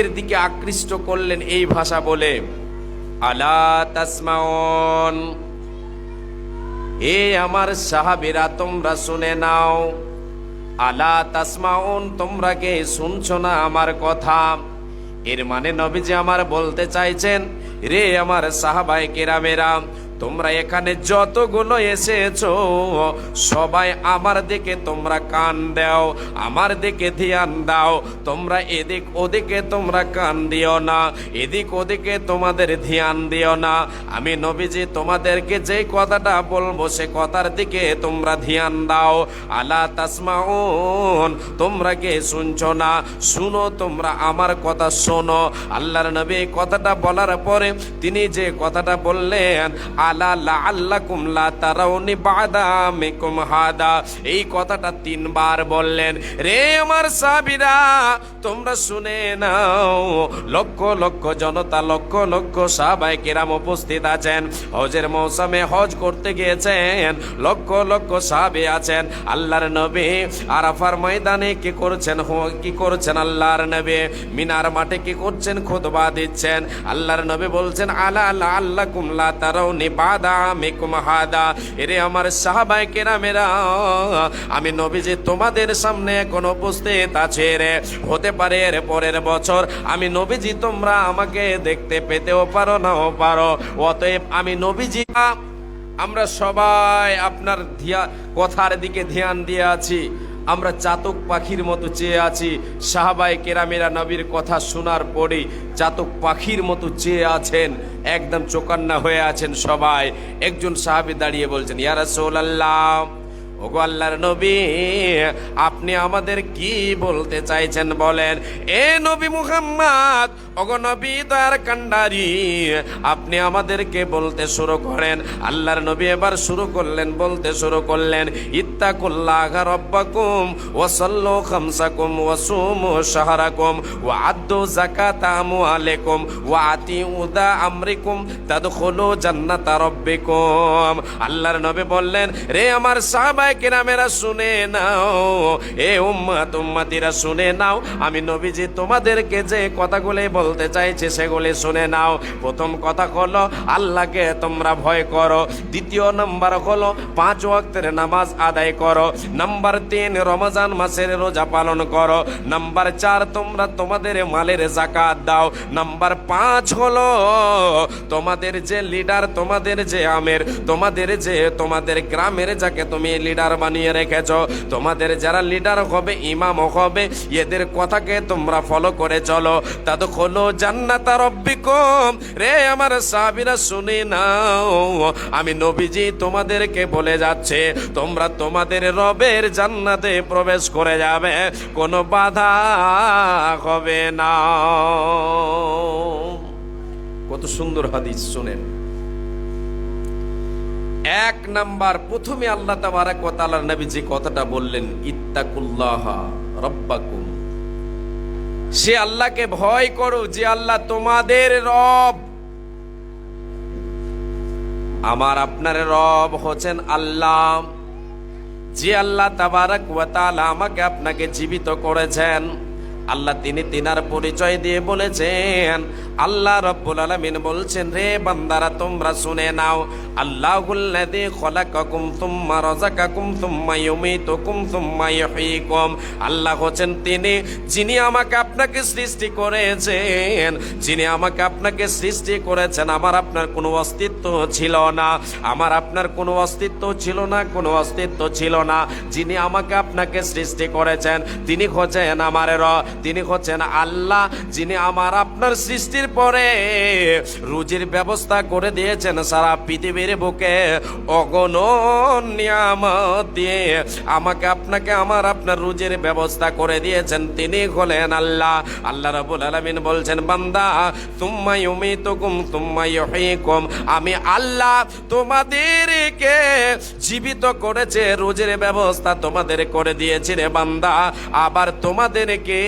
এর দিকে আকৃষ্ট করলেন এই ভাষা বলে, আলা তাসমাউন, এ আমার সাহাবীরা তোমরা শুনে নাও। আলা তাসমাউন, তোমরা কে শুনছো না আমার কথা? এর মানে নবীজি আমার বলতে চাইছেন, রে আমার সাহাবায়ে কেরামেরা, তোমরা এখানে যতগুলো এসেছো সবাই আমার দিকে তোমরা কান দাও, আমার দিকে ধ্যান দাও। তোমরা এদিক ওদিকে তোমরা কান দিও না, এদিক ওদিকে তোমাদের ধ্যান দিও না। আমি নবীজি তোমাদেরকে যে কথাটা বলবো সে কথার দিকে তোমরা ধ্যান দাও। আলা তাসমাউন, তোমরা কে শুনছো না? শুনো, তোমরা আমার কথা শোনো। আল্লাহর নবী কথাটা বলার পরে তিনি যে কথাটা বললেন, আলা লাআল্লাকুম লা তারাউনি বাদা মিকুম হাদা, এই কথাটা 3 বার বললেন। রে আমার সাহাবীরা, তোমরা শুনে নাও। লক্ষ লক্ষ জনতা, লক্ষ লক্ষ সাহাবায়ে কেরাম উপস্থিত আছেন। হজের মৌসুমে হজ করতে গিয়েছেন, লক্ষ লক্ষ সাহাবী আছেন। আল্লাহর নবী আরাফার ময়দানে কি করছেন আল্লাহর নবী মিনার মাঠে কি করছেন? খুতবা দিচ্ছেন। আল্লাহর নবী বলছেন, আলা লাআল্লাকুম লা তারাউনি বাদা মিকুম হাদা, এরে আমার সাহাবায়ে কেরামেরা, আমি নবীজি তোমাদের সামনে এখন উপস্থিত আছে রে। হতে পারে এর পরের বছর আমি নবীজি তোমরা আমাকে দেখতে পেতেও পারো নাও পারো। অতএব আমি নবীজি, আমরা সবাই আপনার কথার দিকে ধ্যান দিয়ে আছি। আমরা চাতক পাখির মতো চেয়ে আছি। সাহাবায়ে কেরামেরা নবীর কথা শোনার পরে চাতক পাখির মতো চেয়ে আছেন, একদম চোকান্না হয়ে আছেন সবাই। একজন সাহাবী দাঁড়িয়ে বলছেন, ইয়া রাসূলুল্লাহ, ওগো আল্লাহর নবী, আপনি আমাদের কি বলতে চাইছেন বলেন। এ নবী মুহাম্মদ, ওগো নবী দয়ার কান্ডারি, আপনি আমাদেরকে বলতে শুরু করেন। আল্লাহর নবী এবার শুরু করলেন, বলতে শুরু করলেন, ইত্তাকুল্লাহা রাব্বাকুম ওয়া সাল্লু খামসাকুম ওয়া সুমু শাহরাকুম ওয়া আদ্দু যাকাতা আমওয়ালিকুম ওয়া আতিউ দা আমরিকুম তাদখুলু জান্নাতা রাব্বিকুম। আল্লাহর নবী বললেন, রে আমার সাহাবায়ে কেরামেরা শুনে নাও, এ উম্মত উম্মতিরা শুনে নাও, আমি নবীজি তোমাদেরকে যে কথাগুলো বলতে চাইছে সেগুলি শুনে নাও। প্রথম কথা হলো আল্লাহকে তোমরা ভয় করো। দ্বিতীয় নাম্বার হলো 5 ওয়াক্তের নামাজ আদায় করো। নাম্বার 3 রমজান মাসের রোজা পালন করো। নাম্বার 4 তোমরা তোমাদের মালের যাকাত দাও। নাম্বার 5 হলো তোমাদের যে লিডার, তোমাদের যে আমির, তোমাদের গ্রামের যাকে তুমি লিডার বানিয়ে রেখেছো, তোমাদের যারা লিডার হবে, ইমাম হবে, এদের কথাকে তোমরা ফলো করে চলো। তাদখুলু জান্নাতা রাব্বিকুম, রে আমার সাহাবীরা শুনে নাও, আমি নবীজি তোমাদেরকে বলে যাচ্ছে, তোমরা তোমাদের রবের জান্নাতে প্রবেশ করে যাবে, কোনো বাধা হবে না। কত সুন্দর হাদিস শুনেন। 1 নাম্বার, প্রথমে আল্লাহ তাবারাক ওয়া তাআলার নবী যে কথাটা বললেন, ইত্তাকুল্লাহা রাব্বাকুম, সে আল্লাহকে ভয় করো যে আল্লাহ তোমাদের রব। আমার আপনার রব হচ্ছেন আল্লাহ, যে আল্লাহ তাবারাক ওয়া তাআলা আমাকে আপনাকে জীবিত করেছেন। আল্লাহ তিনি তিনার পরিচয় দিয়ে বলেছেন। আল্লাহ রাব্বুল আলামিন বলছেন, রে বান্দারা তোমরা শুনে নাও, আল্লাহুল্লাযী খলাকাকুম সুম্মা রাযাকাকুম সুম্মা ইউমীতুকুম সুম্মা ইহয়ীকুম। আল্লাহ হচ্ছেন তিনি যিনি আমাকে আপনাকে সৃষ্টি করেছেন, যিনি আমাকে আপনাকে সৃষ্টি করেছেন। আমার আপনার কোনো অস্তিত্ব ছিল না, আমার আপনার কোনো অস্তিত্ব ছিল না, কোনো অস্তিত্ব ছিল না। যিনি আমাকে আপনাকে সৃষ্টি করেছেন তিনি হচ্ছেন আমার রব, তিনি হচ্ছেন আল্লাহ, যিনি আমার আপনার সৃষ্টির পরে রুজির ব্যবস্থা করে দিয়েছেন সারা পৃথিবীর বুকে। অগণন নিয়ামত দিয়ে আমাকে আপনাকে আমার আপনার রুজির ব্যবস্থা করে দিয়েছেন, তিনি হলেন আল্লাহ। আল্লাহ রাব্বুল আলামিন বলছেন, বান্দা সুম্মা ইউমীতুকুম সুম্মা ইহয়ীকুম, আমি আল্লাহ তোমাদেরকে জীবিত করেছে, রুজির ব্যবস্থা তোমাদের করে দিয়েছি রে বান্দা। আবার তোমাদেরকে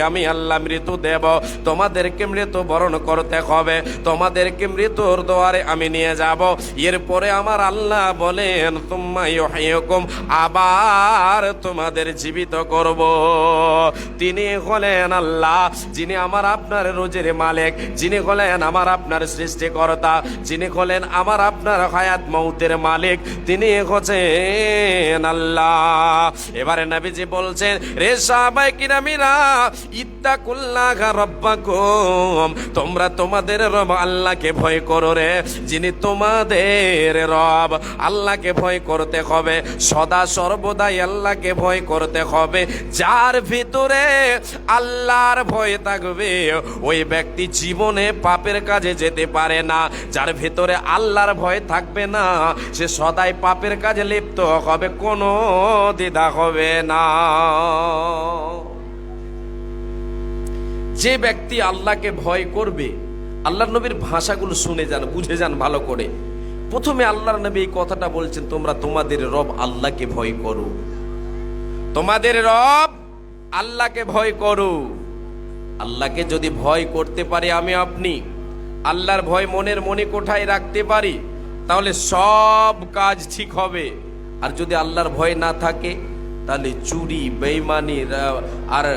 আমি আল্লাহ মৃত্যু দেব, তোমাদেরকে মৃত্যু বরণ করতে হবে, তোমাদেরকে মৃত্যুর দুয়ারে আমি নিয়ে যাব। এরপরে আমার আল্লাহ বলেন তুম্মা ইউহয়িকুম, আবার তোমাদের জীবিত করব। তিনি হলেন আল্লাহ, যিনি আমার আপনার রোজের মালিক, যিনি হলেন আমার আপনার সৃষ্টিকর্তা, যিনি হলেন আমার আপনার হায়াত মৌতের মালিক, তিনি হচ্ছেন আল্লাহ। এবারে নবীজি বলছেন, রে সাহাবায়ে কিরামিরা, ইত্তাকুল্লাহা রাব্বাকুম, তোমরা তোমাদের রব আল্লাহকে ভয় করো রে, যিনি তোমাদের রব। আল্লাহকে ভয় করতে হবে, সদা সর্বদাই আল্লাহকে ভয় করতে হবে। যার ভিতরে আল্লাহর ভয় থাকবে ওই ব্যক্তি জীবনে পাপের কাজে যেতে পারে না। যার ভিতরে আল্লাহর ভয় থাকবে না সে সদাই পাপের কাজে লিপ্ত হবে, কোনো দ্বিধা হবে না। যে ব্যক্তি আল্লাহকে ভয় করবে, আল্লাহর নবীর ভাষাগুলো শুনে যান, বুঝে যান ভালো করে। প্রথমে আল্লাহর নবী এই কথাটা বলছেন, তোমরা তোমাদের রব আল্লাহকে ভয় করো, তোমাদের রব আল্লাহকে ভয় করো। আল্লাহকে যদি ভয় করতে পারি আমি আপনি, আল্লাহর ভয় মনের মনে কোঠায় রাখতে পারি, তাহলে সব কাজ ঠিক হবে। আর যদি আল্লাহর ভয় না থাকে, তাহলে চুরি, বেঈমানি আর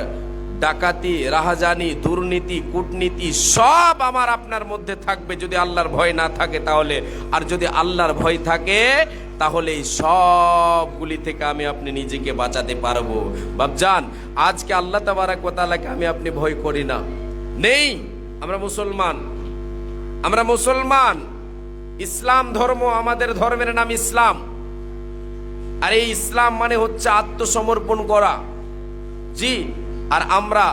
ডাকাতি, রাহাজানি, দুর্নীতি, কূটনীতি সব আমার আপনার মধ্যে থাকবে যদি আল্লাহর ভয় না থাকে তাহলে। আর যদি আল্লাহর ভয় থাকে তাহলে এই সবগুলি থেকে আমি আপনি নিজেকে বাঁচাতে পারবো। বাপজান, আজকে আল্লাহ তাবারক ওয়া তাআলাকে আমি আপনি ভয় করি না, নেই। আমরা মুসলমান, ইসলাম ধর্ম, আমাদের ধর্মের নাম ইসলাম। আর এই ইসলাম মানে হচ্ছে আত্মসমর্পণ করা। জি, আর আমরা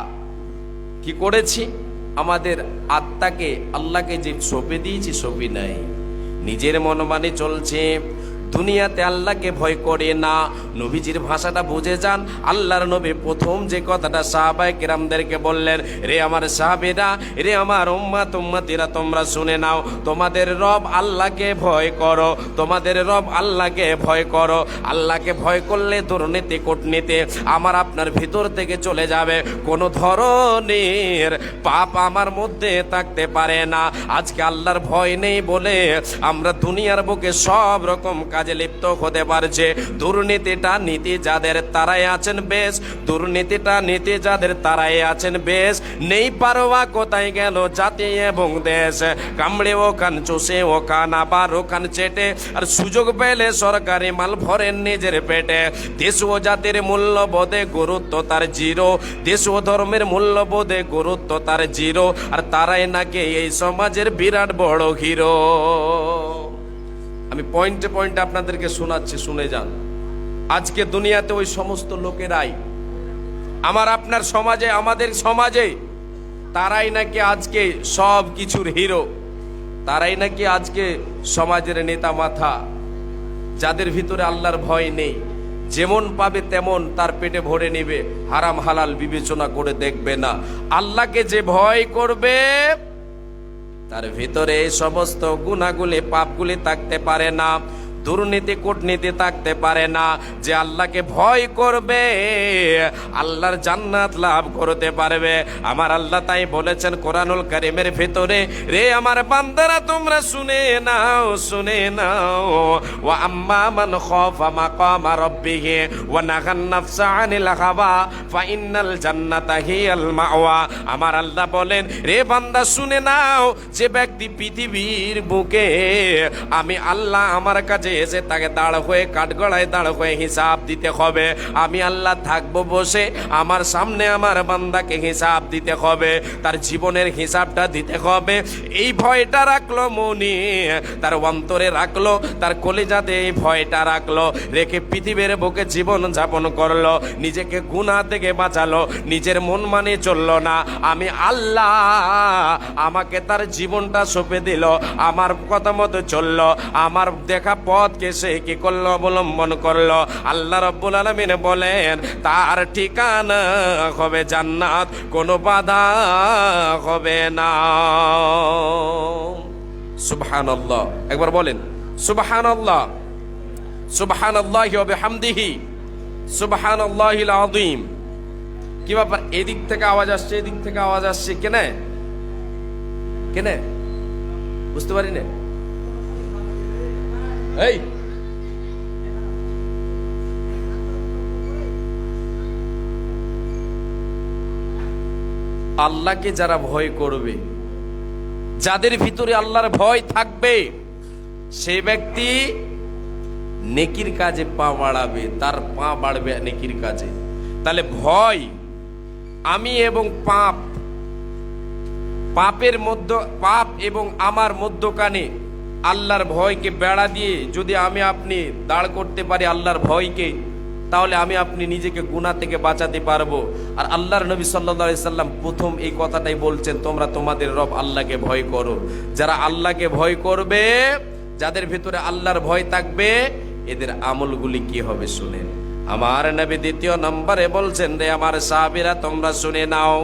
কি করেছি? আমাদের আত্মাকে আল্লাহকে যে সঁপে দিয়েছি, সঁপি নাই, নিজের মনমানে চলছে। দুনিয়াতে আল্লাহকে ভয় করে না। নবীজির ভাষাটা বুঝে যান। আল্লাহর নবী প্রথম যে কথাটা সাহাবায়ে কেরামদেরকে বললেন, রে আমার সাহাবীরা, রে আমার উম্মতিরা, তোমরা শুনে নাও, তোমাদের রব আল্লাহকে ভয় করো, তোমাদের রব আল্লাহকে ভয় করো। আল্লাহকে ভয় করলে দুর্নীতি, কূটনীতি আমার আপনার ভিতর থেকে চলে যাবে, কোনো ধরনের পাপ আমার মধ্যে থাকতে পারে না। আজকে আল্লাহর ভয় নেই বলে আমরা দুনিয়ার বুকে সব রকম কাজে লিপ্ত হতে পারছে। দুর্নীতিটা নীতি যাদের, তারাই আছেন বেশ, দুর্নীতিটা নীতি যাদের, তারাই আছেন বেশ। নেই পারোয়া কোথায় গেল জাতি এবং দেশ, কামড়ে ও কান চষে ও কান আবার ও কান চেটে, আর সুযোগ পেলে সরকারি মাল ভরেন নিজের পেটে। দেশ ও জাতির মূল্যবোধে গুরুত্ব তার জিরো, দেশ ও ধর্মের মূল্যবোধে গুরুত্ব তার জিরো, আর তারাই নাকি এই সমাজের বিরাট বড় হিরো। আমি পয়েন্টে পয়েন্টে আপনাদেরকে শোনাচ্ছি, শুনে যান। আজকে দুনিয়াতে ওই সমস্ত লোকেরাই আমার আপনার সমাজে, আমাদের সমাজে, তারাই নাকি আজকে সব কিছুর হিরো, তারাই নাকি আজকে সমাজের নেতা মাথা, যাদের ভিতরে আল্লাহর ভয় নেই। যেমন পাবে তেমন তার পেটে ভরে নেবে, হারাম হালাল বিবেচনা করে দেখবে না। আল্লাহকে যে ভয় করবে তার ভিতরে এই সমস্ত গুনাহগুলি, পাপগুলি থাকতে পারে না, দুর্নীতি, কূটনীতি থাকতে পারে না। যে আল্লাহকে ভয় করবে আল্লাহর জান্নাত লাভ করতে পারবে। আমার আল্লাহ তাই বলেছেন কোরআনুল কারীমের ভিতরে, রে আমার বান্দারা তোমরা শুনে নাও, শুনে নাও, ওয়া আম্মা মান খাফা মাকামা রাব্বিহি ওয়া নাহান নাফসা আনিল হাওয়া ফা ইন্নাল জান্নাতা হিয়াল মাওয়া। আমার আল্লাহ বলেন, রে বান্দা শুনে নাও, যে ব্যক্তি পৃথিবীর বুকে আমি আল্লাহ আমার কাছে এসে তাকে দাঁড় হয়ে, কাঠগড়ায় দাঁড় হয়ে হিসাব দিতে হবে। আমি আল্লাহ থাকবো বসে, আমার সামনে আমার বান্দাকে হিসাব দিতে হবে, তার জীবনের হিসাবটা দিতে হবে। এই ভয়টা রাখলো মনে, তার অন্তরে রাখলো, তার কলিজাতে এই ভয়টা রাখলো, রেখে পৃথিবীর বুকে জীবন যাপন করলো, নিজেকে গুনাহ থেকে বাঁচালো, নিজের মন মানে চললো না। আমি আল্লাহ আমাকে তার জীবনটা সঁপে দিল, আমার কথা মতো চললো, আমার দেখা পথকে সে কি করলো, অবলম্বন করলো। আল্লাহ রাব্বুল আলামিন বলেন, তার ঠিকানা হবে জান্নাত, কোনো বাধা হবে না। সুবহানাল্লাহ, একবার বলেন সুবহানাল্লাহ, সুবহানাল্লাহি ওয়া বিহামদিহি, সুবহানাল্লাহিল আযীম। কি ব্যাপার, এদিক থেকে আওয়াজ আসছে, এদিক থেকে আওয়াজ আসছে কেন? কেনে বুঝতে পারি না। এই আল্লাহকে যারা ভয় করবে, যাদের ভিতরে আল্লাহর ভয় থাকবে, সেই ব্যক্তি নেকির কাজে পা বাড়াবে, তার পা বাড়বে নেকির কাজে। তাহলে ভয়, আমি এবং পাপের মধ্যে, পাপ এবং আমার মধ্যখানে আল্লাহর ভয়কে বেড়া দিয়ে যদি আমি আপনি দাঁড় করতে পারি আল্লাহর ভয়কে, তাহলে আমি আপনি নিজেকে গুনাহ থেকে বাঁচাতে পারবো। আর আল্লাহর নবী সাল্লাল্লাহু আলাইহি সাল্লাম প্রথম এই কথাটাই বলছেন, তোমরা তোমাদের রব আল্লাহকে ভয় করো। যারা আল্লাহকে ভয় করবে, যাদের ভিতরে আল্লাহর ভয় থাকবে, এদের আমলগুলি কি হবে শুনেন। আমার নবী দ্বিতীয় নম্বরে বলছেন, রে আমার সাহাবীরা তোমরা শুনে নাও।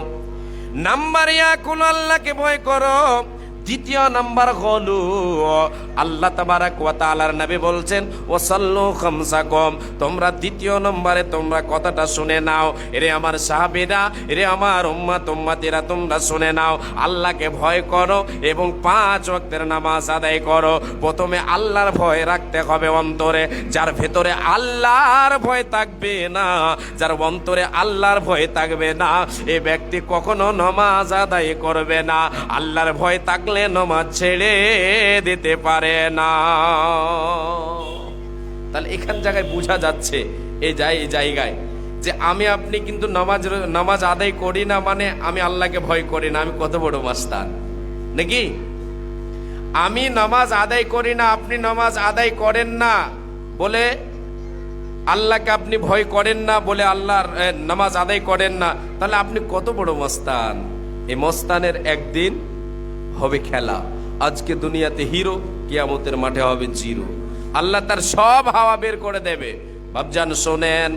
নাম্বার এক হলো আল্লাহকে ভয় করো। দ্বিতীয় নাম্বার হলো আল্লাহ তাবারাক ওয়া তাআলার নবী বলছেন, ওয়াসাল্লু খামসাকুম, তোমরা দ্বিতীয় নম্বরে তোমরা কথাটা শুনে নাও। এরে আমার সাহাবীরা, এরে আমার উম্মতেরা, তোমরা শুনে নাও। আল্লাহকে ভয় করো এবং 5 ওয়াক্তের নামাজ আদায় করো। প্রথমে আল্লাহর ভয় রাখতে হবে অন্তরে। যার ভেতরে আল্লাহর ভয় থাকবে না, যার অন্তরে আল্লাহর ভয় থাকবে না, এই ব্যক্তি কখনো নামাজ আদায় করবে না। আল্লাহর ভয় থাকলে নামাজ ছেড়ে দিতে পারে না। তাহলে এখান জায়গায় বোঝা যাচ্ছে, এই জায়গায় যে আমি আপনি কিন্তু নামাজ আদায় করি না মানে আমি আল্লাহকে ভয় করি না। আমি কত বড় মাস্টার নাকি? আমি নামাজ আদায় করি না, আপনি নামাজ আদায় করেন না বলে আল্লাহকে আপনি ভয় করেন না বলে আল্লাহর নামাজ আদায় করেন না, তাহলে আপনি কত বড় মস্তান। এই মস্তানের একদিন হবে খেলা। আজকে দুনিয়াতে হিরো, কিয়ামতের মাঠে হবে জিরো। আল্লাহ তার সব হাওয়া বের করে দেবে। বাপজান শোনেন,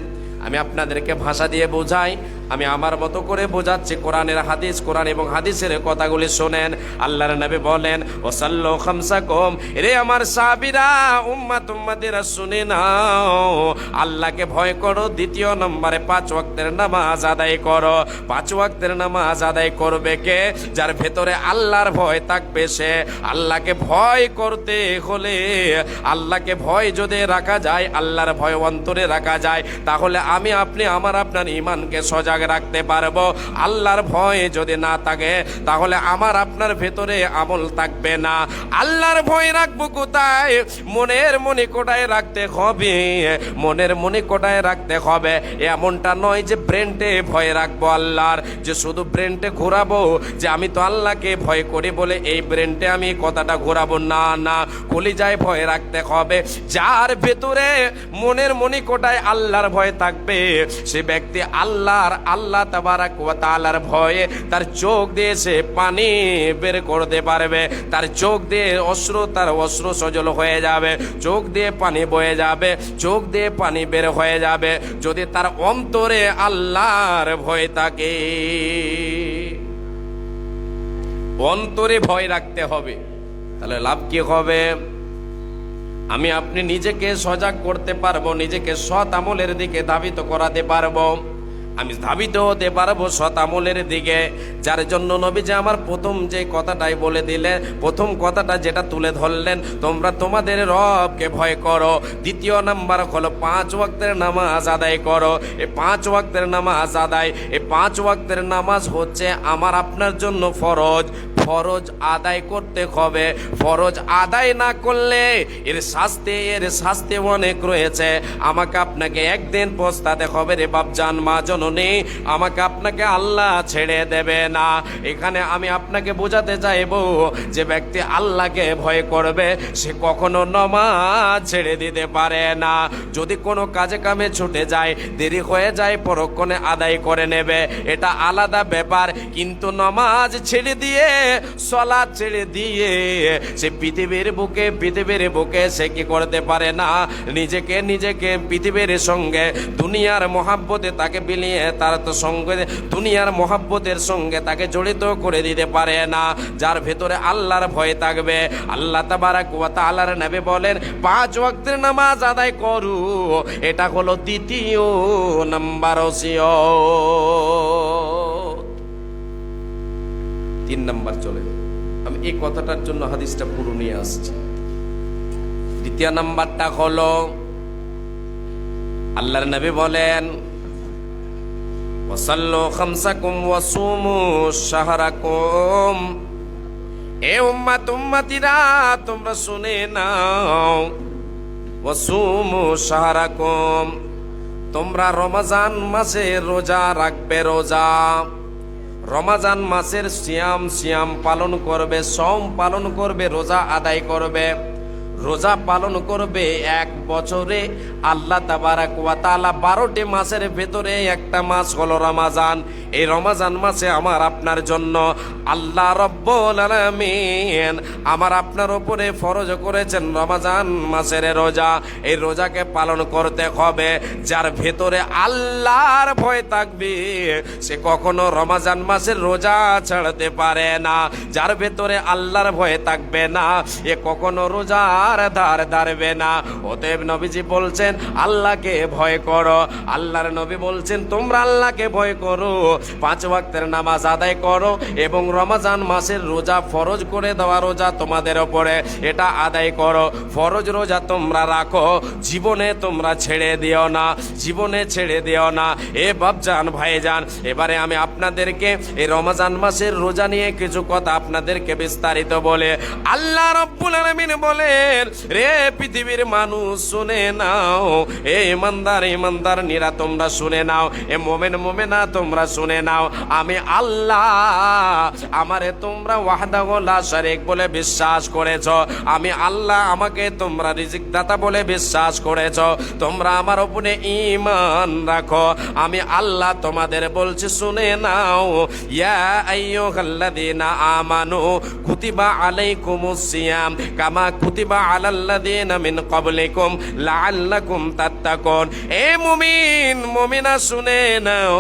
আমি আপনাদেরকে ভাষা দিয়ে বোঝাই, আমি আমার মতো করে বোঝাচ্ছি। কোরআনের হাদিস, কোরআন এবং হাদিসের কথাগুলি শোনেন। আল্লাহর নবী বলেন, ওয়াসাল্লু খামসাকুম, রে আমার সাহাবীরা, উম্মতেরা শুনে নাও। আল্লাহকে ভয় করো। দ্বিতীয় নম্বরে 5 ওয়াক্তের নামাজ আদায় করো। 5 ওয়াক্তের নামাজ আদায় করবে কে? যার ভেতরে আল্লাহর ভয় থাকবে সে। আল্লাহকে ভয় করতে হলে, আল্লাহকে ভয় যদি রাখা যায়, আল্লাহর ভয় অন্তরে রাখা যায়, তাহলে আমি আপনি আমার আপনার ঈমানকে সজাগ রাখতে পারবো। আল্লাহর ভয় যদি না থাকে, তাহলে আমার আপনার ভেতরে আমল থাকবে না। আল্লাহর ভয় রাখবো কোথায়? মনের মনিকোটায় রাখতে হবে। মনের মনিকোটায় রাখতে হবে। এমনটা নয় যে ব্রেনটে ভয় রাখবো আল্লাহর, যে শুধু ব্রেনটে ঘোরাবো যে আমি তো আল্লাহকে ভয় করি বলে এই ব্রেনটে আমি কথাটা ঘোরাবো। না না, কলিজায় ভয় রাখতে হবে। যার ভেতরে মনের মনিকোটায় আল্লাহর ভয় থাকবে, সে ব্যক্তি আল্লাহ তাবারাক ওয়া তাআলার ভয়ে তার চোখ দিয়ে সে পানি বের করতে পারবে। তার চোখ দিয়ে তার অশ্রু সজল হয়ে যাবে, চোখ দিয়ে পানি বয়ে যাবে, চোখ দিয়ে পানি বের হয়ে যাবে, যদি তার অন্তরে আল্লাহর ভয় থাকে। অন্তরে ভয় রাখতে হবে। তাহলে লাভ কি হবে? আমি আপনি নিজেকে সজাগ করতে পারবো, নিজেকে সৎ আমলের দিকে ধাবিত করাতে পারবো। আমি ধাবিত হতে পারবো সৎ আমলের দিকে। যার জন্য নবীজি আমার প্রথম যে কথাটাই বলে দিলেন, প্রথম কথাটা যেটা তুলে ধরলেন, তোমরা তোমাদের রবকে ভয় করো। দ্বিতীয় নাম্বার হলো 5 ওয়াক্তের নামাজ আদায় করো। এই 5 ওয়াক্তের নামাজ আদায়, এই 5 ওয়াক্তের নামাজ হচ্ছে আমার আপনার জন্য ফরজ। ফরজ আদায় করতে হবে। ফরজ আদায় না করলে এর শাস্তি অনেক রয়েছে। আমাকে আপনাকে একদিন পস্তাতে হবে রে বাপজান, মা জননী, আমাকে আপনাকে আল্লাহ ছেড়ে দেবে না। এখানে আমি আপনাকে বোঝাতে চাইবো, যে ব্যক্তি আল্লাহকে ভয় করবে সে কখনো নামাজ ছেড়ে দিতে পারে না। যদি কোনো কাজে কামে ছুটে যায়, দেরি হয়ে যায়, পরক্ষণে আদায় করে নেবে, এটা আলাদা ব্যাপার। কিন্তু নামাজ ছেড়ে দিয়ে, সালাত ছেড়ে দিয়ে সে পৃথিবীর বুকে সে কি করতে পারে না? নিজেকে পৃথিবীর সঙ্গে, দুনিয়ার মহাব্বতে তাকে বিলিয়ে, তার তো সঙ্গে দুনিয়ার মহাব্বতের সঙ্গে তাকে জড়িত করে দিতে পারে না। যার ভেতরে আল্লাহর ভয় থাকবে, আল্লাহ তাবারাক ওয়া তাআলার নবী বলেন 5 ওয়াক্তের নামাজ আদায় করু। এটা হলো দ্বিতীয় নাম্বার ওসিয়ত। 3 নাম্বার চলে আমি এই কথাটার জন্য হাদিসটা পুরো নিয়ে আসছি। দ্বিতীয় নাম্বারটা হলো আল্লাহর নবী বলেন ওয়াসাল্লু খামসাকুম ওয়াসুমু শাহরাকুম। এ উম্মত উম্মতিরা তোমরা শুনে নাও, ওয়াসুমু শাহরাকুম, তোমরা রমজান মাসে রোজা রাখবে। রোজা রমজান মাসের সিয়াম পালন করবে, সওম পালন করবে, রোজা আদায় করবে। রোজা পালন করবে এক বছরে আল্লাহ তাবারাক ওয়া তাআলা 12টি মাসের ভেতরে একটা মাস হলো রমজান। এই রমজান মাসে আমার আপনার জন্য আল্লাহ রব্বুল আলামিন আমার আপনার উপরে ফরজ করেছেন রমজান মাসের রোজা। এই রোজাকে পালন করতে হবে। যার ভেতরে আল্লাহর ভয় থাকবে সে কখনো রমজান মাসের রোজা ছাড়তে পারে না। যার ভেতরে আল্লাহর ভয় থাকবে না এ কখনো রোজা ধার ধারবে না। অতএব নবীজি বলছেন আল্লাহকে ভয় করো। আল্লাহর নবী বলছেন তোমরা আল্লাহকে ভয় করো, 5 ওয়াক্তের নামাজ আদায় করো এবং রমজান মাসের রোজা ফরজ করে দেওয়া রোজা তোমাদের উপরে এটা আদায় করো। ফরজ রোজা তোমরা রাখো, জীবনে তোমরা ছেড়ে দিও না, জীবনে ছেড়ে দিও না। এ বাপজান ভাইজান, এবারে আমি আপনাদেরকে এই রমজান মাসের রোজা নিয়ে কিছু কথা আপনাদেরকে বিস্তারিত বলে আল্লাহ রব্বুল আলামিন বলেন রে পৃথিবীর মানুষ শুনে নাও, এ ইমানদার নিরা তোমরা শুনে নাও, এ মোমেন মোমেনা তোমরা শুনে নাও। আমি আল্লাহ আমারে তোমরা ওয়াহদাহু লা শারীক বলে বিশ্বাস করেছ, আমি আল্লাহ আমাকে তোমরা রিজিক দাতা বলে বিশ্বাস করেছ, তোমরা আমার উপরে ঈমান রাখো। আমি আল্লাহ তোমাদের বলছি শুনে নাও, ইয়া আইয়ুহাল্লাযীনা আমানু কুতিবা আলাইকুমুস সিয়াম কামা কুতিবা আলাল্লাযীনা মিন ক্বাবলিকুম লাআল্লাকুম তাত্তাকুন। এ মুমিন মুমিনা শুনে নাও,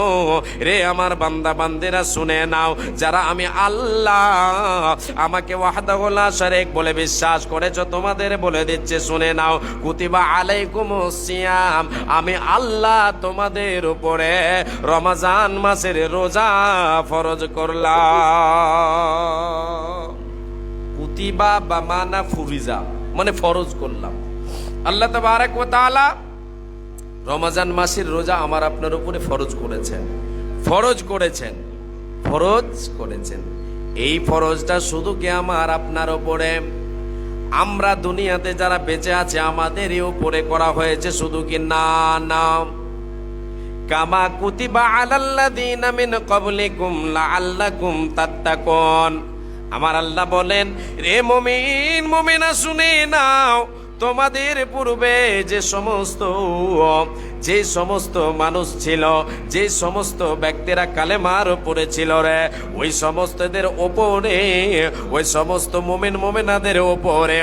রে আমার বান্দা বান্দিরা শুনে নাও, যারা আমি আল্লাহ আমাকে ওয়াহদাহু লা শারীক বলে বিশ্বাস করেছো তোমাদের বলে দিচ্ছে শুনে নাও, কুতিবা আলাইকুমুস সিয়াম, আমি আল্লাহ তোমাদের উপরে রমজান মাসের রোজা ফরজ করলাম। কুতিবা বা মানা ফুরিজা মানে ফরজ করলাম। আল্লাহ তাবারাক ওয়া তাআলা রমজান মাসের রোজা আমার আপনার উপরে ফরজ করেছেন, ফরজ করেছেন, ফরজ করেছেন। এই ফরজটা শুধু কি আমার আপনার উপরে, আমরা দুনিয়াতে যারা বেঁচে আছে আমাদেরই উপরে করা হয়েছে শুধু কি? না না, কামা কুতিবা আলাল্লাযীনা মিন ক্বাবলিকুম লাআল্লাকুম তাত্তাকুন। আমার আল্লাহ বলেন রে মুমিন মুমিনা শুনে নাও, তোমাদের পূর্বে যে সমস্ত মানুষ ছিল, যে সমস্ত ব্যক্তিরা কালেমার উপরে ছিল রে, ওই সমস্তদের উপরে, ওই সমস্ত মুমিন মুমিনাদের উপরে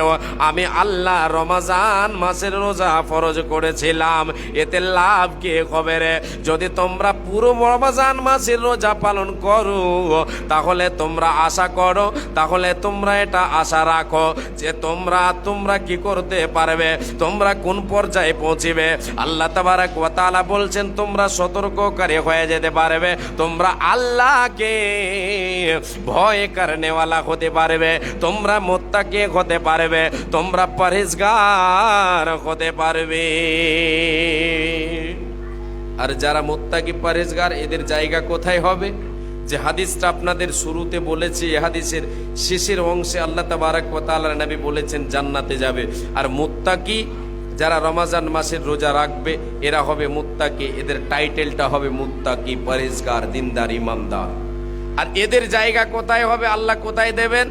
আমি আল্লাহ রমজান মাসের রোজা ফরজ করেছিলাম। এতে লাভ কি হবে রে? যদি তোমরা পুরো রমজান মাসের রোজা পালন করো তাহলে তোমরা আশা করো, তাহলে তোমরা এটা আশা রাখো যে তোমরা কি করতে পারবে, তোমরা কোন পর্যায়ে পৌঁছিবে। আল্লাহ তাবারাক ওয়া তাআলা বলছেন তোমরা সতর্ককারী হয়ে যেতে পারবে, তোমরা আল্লাহকে ভয় করনেওয়ালা হতে পারবে, তোমরা মুত্তাকি হতে পারবে, তোমরা পরহেজগার হতে পারবে। আর যারা মুত্তাকি পরহেজগার এদের জায়গা কোথায় হবে? যে হাদিসটা আপনাদের শুরুতে বলেছি, এই হাদিসের শেষের অংশে আল্লাহ তাবারাক ওয়া তাআলার নবী বলেছেন জান্নাতে যাবে। আর মুত্তাকি যারা রমজান মাসের রোজা রাখবে এরা হবে মুত্তাকি, এদের টাইটেলটা হবে মুত্তাকি, পরহেজগার, দিনদার, ইমানদার। আর এদের জায়গা কোথায় হবে, আল্লাহ কোথায় দেবেন?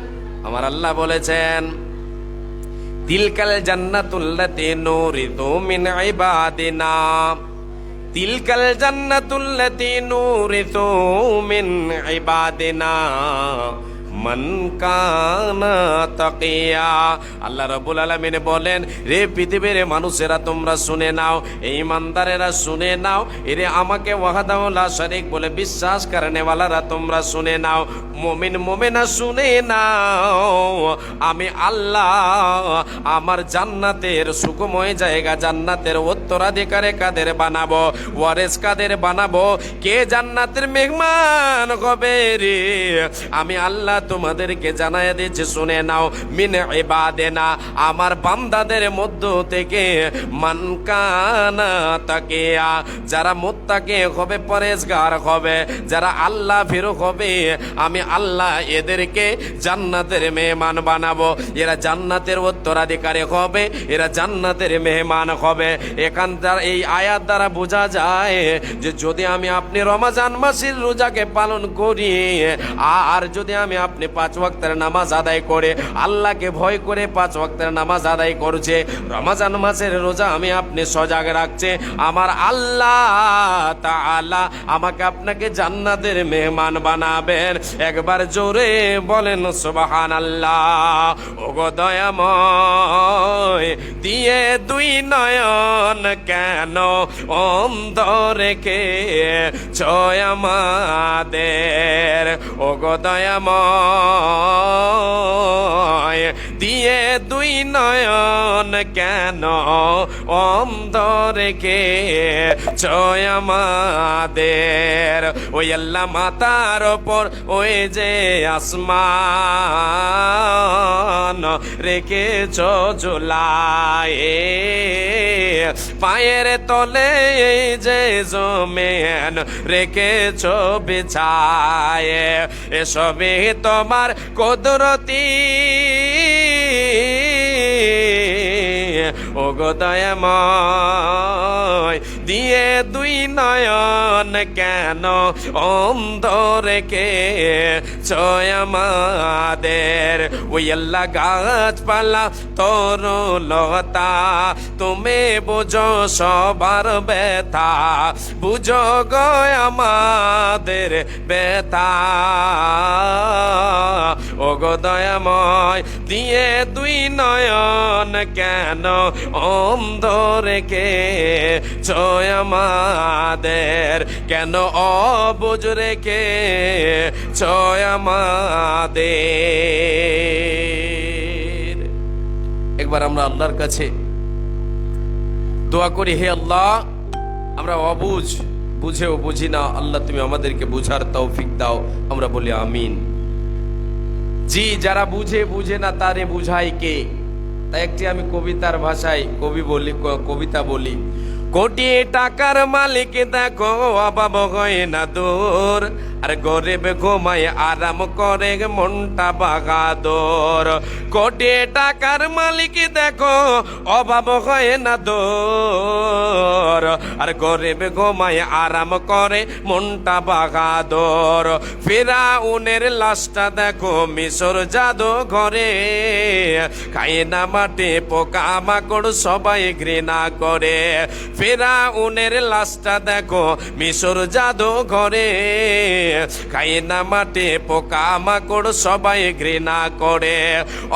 আমার আল্লাহ বলেছেন তিলকাল জান্নাতুল্লাতী নুরিদু মিন ইবাদিনা, তিলকাল জান্নাতুল্লাতী নুরিদু মিন ইবাদিনা মান কানা তাকিয়া। আল্লাহ রাব্বুল আলামিন বলেন রে পৃথিবীর মানুষেরা তোমরা শুনে নাও, এই ইমানদারেরা শুনে নাও, এরে আমাকে ওয়াহদাহু লা শারীক বলে বিশ্বাস করনেওয়ালারা তোমরা শুনে নাও, মুমিন মুমিনা শুনে নাও, আমি আল্লাহ আমার জান্নাতের সুখময় জায়গা, জান্নাতের উত্তরাধিকারে কাদের বানাবো, ওয়ারিস কাদের বানাবো, কে জান্নাতের মেহমান হবে রে, আমি আল্লাহ তোমাদেরকে জানায় দিচ্ছে, শুনে নাও। মিন ইবাদিনা, আমার বান্দাদের মধ্য থেকে, মান কানা তাকিয়া, যারা মুত্তাকি হবে, পরেজগার হবে, যারা আল্লাহ ভীরু হবে, আমি আল্লাহ এদেরকে জান্নাতের মেহমান বানাবো। এরা জান্নাতের উত্তরাধিকারী হবে, এরা জান্নাতের মেহমান হবে। এখান দ্বারা, এই আয়াত দ্বারা বোঝা যায় যে যদি আমি আপনি রমজান মাসের রোজাকে পালন করি, আর যদি আমি আপনি 5 ওয়াক্তের নামাজ আদায় করে, আল্লাহকে ভয় করে 5 ওয়াক্তের নামাজ আদায় করছে, রমজান মাসের রোজা আমি আপনি সজাগ রাখছে, আমার আল্লাহ তাআলা আমাকে আপনাকে জান্নাতের মেহমান বানাবেন। একবার জোরে বলেন সুবহানাল্লাহ। ওগো দয়াময়, দিয়ে দুই নয়ন কেন অন্ধ রেখে ছয় আমাদের। ওগো দয়াময়, দিয়ে দুই নয়ন কেন অন্ধ রেখে ছয় আমাদের। ওই আল্লাহ মাতার ওপর ওই যে আসমান রেখেছ ঝুলায়ে, পায়ের তলে এই যে জমিন রেখেছ বিছায়ে, এসবই তোমার কুদরতি। ওগো দয়াময়, দিয়ে দুই নয়ন কেন অন্ধ রেখে ছয় আমাদের। ওই আল্লাহ গাছপালা তরুলতা, তুমি বুঝো সবার ব্যথা, বুঝো গো আমাদের ব্যথা। ওগো দয়াময়, দিয়ে দুই নয়ন কেন অন্ধ রেখে ছয় আমাদের, কেন অবুঝ রেখে ছয় আমাদের। একবার আমরা আল্লাহর কাছে দোয়া করি, হে আল্লাহ, আমরা অবুঝ, বুঝেও বুঝি না, আল্লাহ তুমি আমাদেরকে বুঝার তৌফিক দাও। আমরা বলি আমিন। জি, যারা বুঝে না তারে বুঝাই কে? তাই একটি আমি কবিতার ভাষায় কবিতা বলি। কোটি টাকার মালিক দেখো অভাব হয় না দূর, আর গরিব ঘুমায় আরাম করে মনটা বাগাদোর। কোটি টাকার মালিক দেখো অভাব হয় না দূর, আর গরিব ঘুমায় আরাম করে মনটা বাগাদোর। ফিরাউনের লাশটা দেখো মিশর জাদু ঘরে, খায় না মাটি পোকা মাকড় সবাই ঘৃণা করে। ফিরাউনের লাশটা দেখো মিশর জাদু ঘরে, খায় না মাটি পোকা মাকড় সবাই ঘৃণা করে।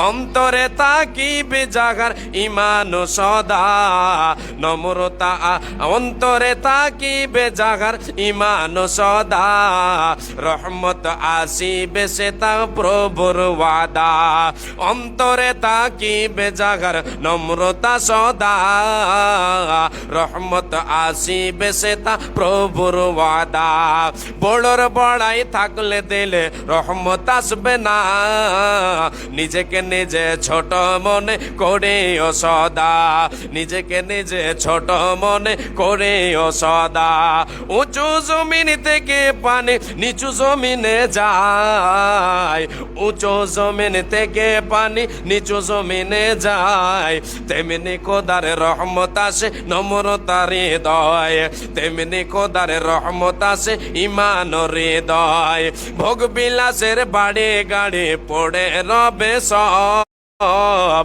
অন্তরে তাকিবে জাগার ইমান সদা নম্রতা, অন্তরে তাকিবে জাগার ইমান সদা, রহমত আসিবে সে তা প্রভুর ওয়াদা। অন্তরে তাকিবে জাগার নম্রতা সদা, রহমত আসিবে সে তা প্রভুর ওয়াদা। বড়র বড়াই থাকলে দিলে রহমত আসবে না, নিজেকে নিজে ছোট মনে করে ও সদা, নিজেকে নিজে ছোট মনে করে ও সদা। উঁচু জমিন থেকে পানি নিচু জমিনে যায়, উঁচু জমিন থেকে পানি নিচু জমিনে যায়, তেমনি খোদার রহমত আসে নম্রতার হৃদয়, তেমনি খোদার রহমত আসে ইমান হৃদয়। ভোগ বিলাসের বাড়ি গাড়ি পড়ে রবে সব,